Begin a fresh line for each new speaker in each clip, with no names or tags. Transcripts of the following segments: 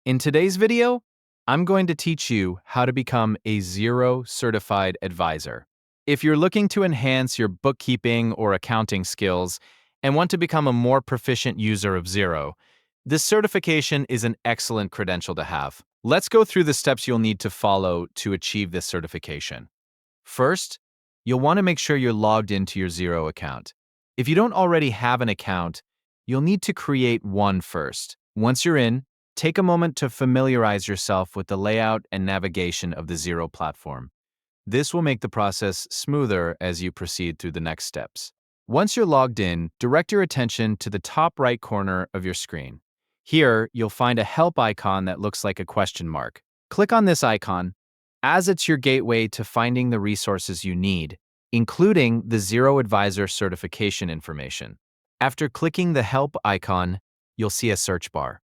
In today's video, I'm going to teach you how to become a Xero Certified Advisor. If you're looking to enhance your bookkeeping or accounting skills and want to become a more proficient user of Xero, this certification is an excellent credential to have. Let's go through the steps you'll need to follow to achieve this certification. First, you'll want to make sure you're logged into your Xero account. If you don't already have an account, you'll need to create one first. Once you're in, take a moment to familiarize yourself with the layout and navigation of the Xero platform. This will make the process smoother as you proceed through the next steps. Once you're logged in, direct your attention to the top right corner of your screen. Here, you'll find a help icon that looks like a question mark. Click on this icon, as it's your gateway to finding the resources you need, including the Xero Advisor certification information. After clicking the help icon, you'll see a search bar.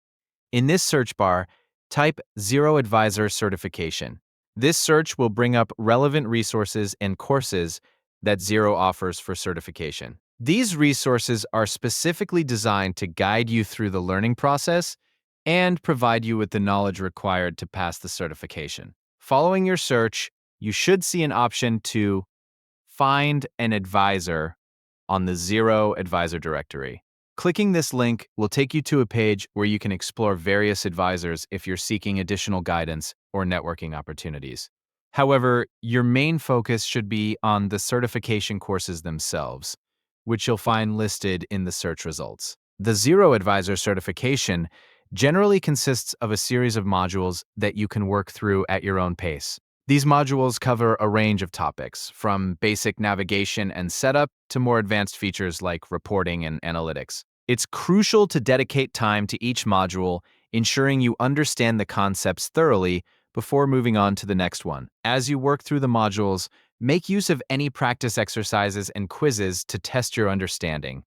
In this search bar, type Xero Advisor Certification. This search will bring up relevant resources and courses that Xero offers for certification. These resources are specifically designed to guide you through the learning process and provide you with the knowledge required to pass the certification. Following your search, you should see an option to find an advisor on the Xero Advisor directory. Clicking this link will take you to a page where you can explore various advisors if you're seeking additional guidance or networking opportunities. However, your main focus should be on the certification courses themselves, which you'll find listed in the search results. The Xero Advisor certification generally consists of a series of modules that you can work through at your own pace. These modules cover a range of topics, from basic navigation and setup to more advanced features like reporting and analytics. It's crucial to dedicate time to each module, ensuring you understand the concepts thoroughly before moving on to the next one. As you work through the modules, make use of any practice exercises and quizzes to test your understanding.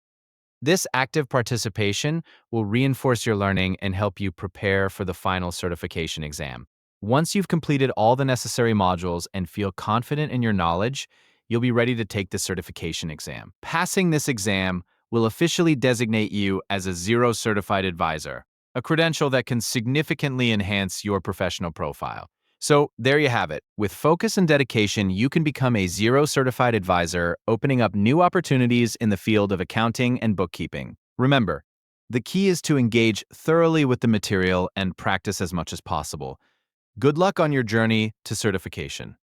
This active participation will reinforce your learning and help you prepare for the final certification exam. Once you've completed all the necessary modules and feel confident in your knowledge, you'll be ready to take the certification exam. Passing this exam will officially designate you as a Xero Certified Advisor, a credential that can significantly enhance your professional profile. So there you have it. With focus and dedication, you can become a Xero Certified Advisor, opening up new opportunities in the field of accounting and bookkeeping. Remember, the key is to engage thoroughly with the material and practice as much as possible. Good luck on your journey to certification.